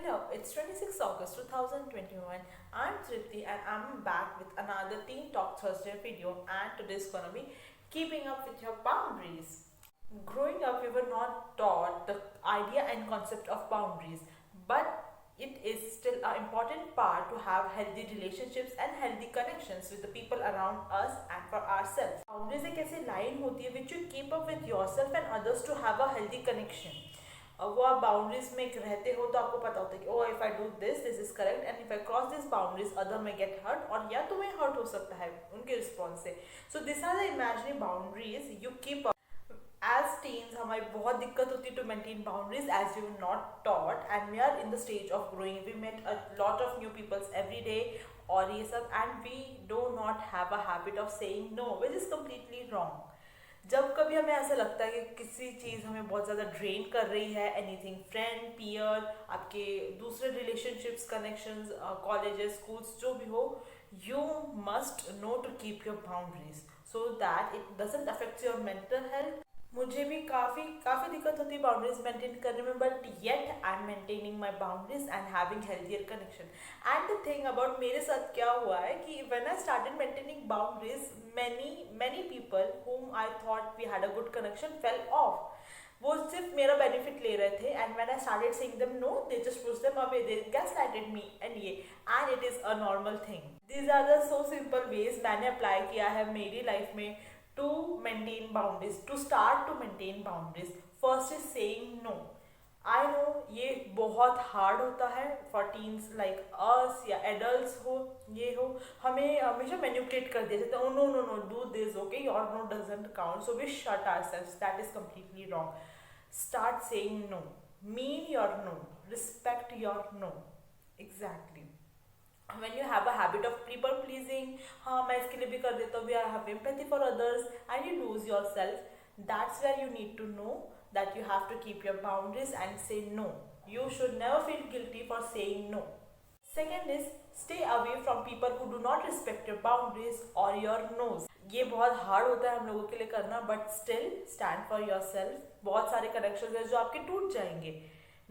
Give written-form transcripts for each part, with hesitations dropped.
Hello, it's 26 August 2021. I'm Tripti and I'm back with another Teen Talk Thursday video, and today's gonna be keeping up with your boundaries. Growing up, we were not taught the idea and concept of boundaries, but it is still an important part to have healthy relationships and healthy connections with the people around us and for ourselves. Boundaries एक ऐसी line होती है which you keep up with yourself and others to have a healthy connection. वो आप boundaries में रहते हो तो आपको पता होता है कि oh if I do this is correct and if I cross this boundaries other may get hurt, और या तुम्हें हर्ट हो सकता है उनके रिस्पॉन्स से. So this are the imaginary boundaries you keep. As teens हमारी बहुत दिक्कत होती है to maintain boundaries as you not taught, and we are in the stage of growing. We met a lot of new peoples every day और ये सब, and we do not have a habit of saying no, which is completely wrong. जब कभी हमें ऐसा लगता है कि किसी चीज़ हमें बहुत ज़्यादा ड्रेन कर रही है, एनीथिंग, फ्रेंड, पियर, आपके दूसरे रिलेशनशिप्स, कनेक्शंस, कॉलेजेस, स्कूल्स, जो भी हो, you must know to keep your boundaries so that it doesn't affect your mental health. मुझे भी काफ़ी काफ़ी दिक्कत होती है बाउंड्रीज मेंटेन करने में, but yet I am maintaining my boundaries and having healthier connection. And the thing about मेरे साथ क्या हुआ है कि when I started maintaining boundaries, many people whom I thought we had a good connection fell off. वो सिर्फ मेरा benefit ले रहे थे, and when I started saying them no, they just push them away, they gaslighted me, and it is a normal thing. These are the so simple ways मैंने apply किया है मेरी लाइफ में to maintain boundaries, to start to maintain boundaries. First is saying no. I know ये बहुत hard होता है for teens like us या एडल्ट हो, ये हो, हमें हमेशा मैनिपुलेट कर दिया जाता है. No no no, do this, okay, your no doesn't count, so we shut ourselves. That is completely wrong. Start saying no, mean your no, respect your no. Exactly. when you have a habit of people pleasing, हाँ मैं इसके लिए भी कर देता हूँ, I have empathy for others, and you lose yourself, that's where you need to know that you have to keep your boundaries and say no. You should never feel guilty for saying no. Second is stay away from people who do not respect your boundaries or your no's. ये बहुत hard होता है हम लोगों के लिए करना, but still stand for your self. बहुत सारे कनेक्शन है जो आपके टूट जाएंगे,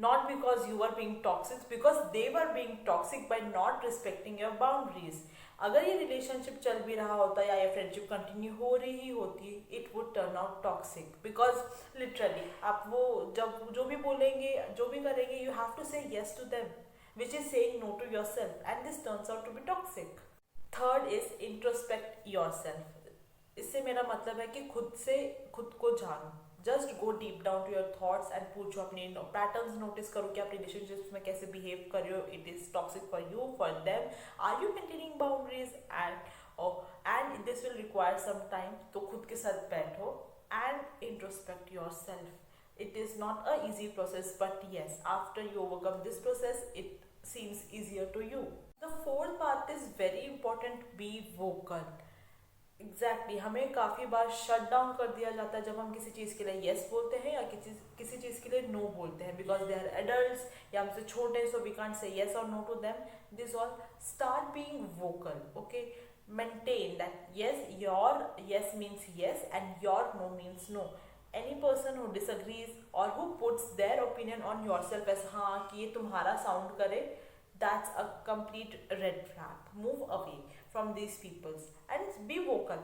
not because you were being toxic, because they were being toxic by not respecting your boundaries. अगर ये रिलेशनशिप चल भी रहा होता या ये फ्रेंडशिप कंटिन्यू हो रही होती, it would turn out toxic, because literally आप वो जब जो भी बोलेंगे, जो भी करेंगे, यू हैव टू से yes to them, which is saying no to yourself, and this turns out to be toxic. Third is introspect yourself. इससे मेरा मतलब है कि खुद को जानो. Just go deep down to your thoughts and पूछो, अपने पैटर्न्स नोटिस करो कि आप रिलेशनशिप्स में कैसे बिहेव कर रहे हो. It is toxic for you, for them. Are you maintaining boundaries? And this will require some time. तो खुद के साथ बैठो and introspect yourself. It is not a easy process, but yes, after you overcome this process it seems easier to you. The fourth part is very important, be vocal. Exactly हमें काफ़ी बार shut down कर दिया जाता है जब हम किसी चीज़ के लिए येस बोलते हैं या किसी चीज़ के लिए नो बोलते हैं, बिकॉज दे आर एडल्ट्स या हमसे छोटे हैं, so we can't say yes और no to them. This all. Start being vocal, okay. Maintain that yes, your yes means yes and your no means no. Any person who disagrees और who puts their opinion on yourself as हाँ कि ये तुम्हारा sound करे, that's a complete red flag. Move away from these peoples and be vocal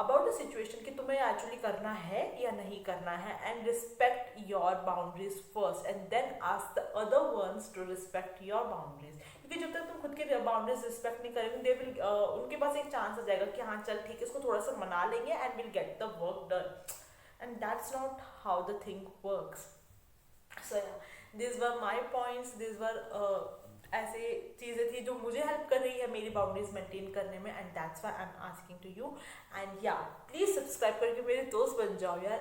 about the situation कि तुम्हें actually करना है या नहीं करना है, and respect your boundaries first and then ask the other ones to respect your boundaries. क्योंकि जब तक तुम खुद के boundaries respect नहीं करेंगे, they will उनके पास एक chance आ जाएगा कि हाँ चल ठीक है, इसको थोड़ा सा मना लेंगे and we'll get the work done, and that's not how the thing works. So yeah, these were my points. These were ऐसे चीज़ें थी जो मुझे हेल्प कर रही है मेरी बाउंड्रीज मेंटेन करने में, and that's why I am asking to you. And या प्लीज़ सब्सक्राइब करके मेरे दोस्त बन जाओ यार.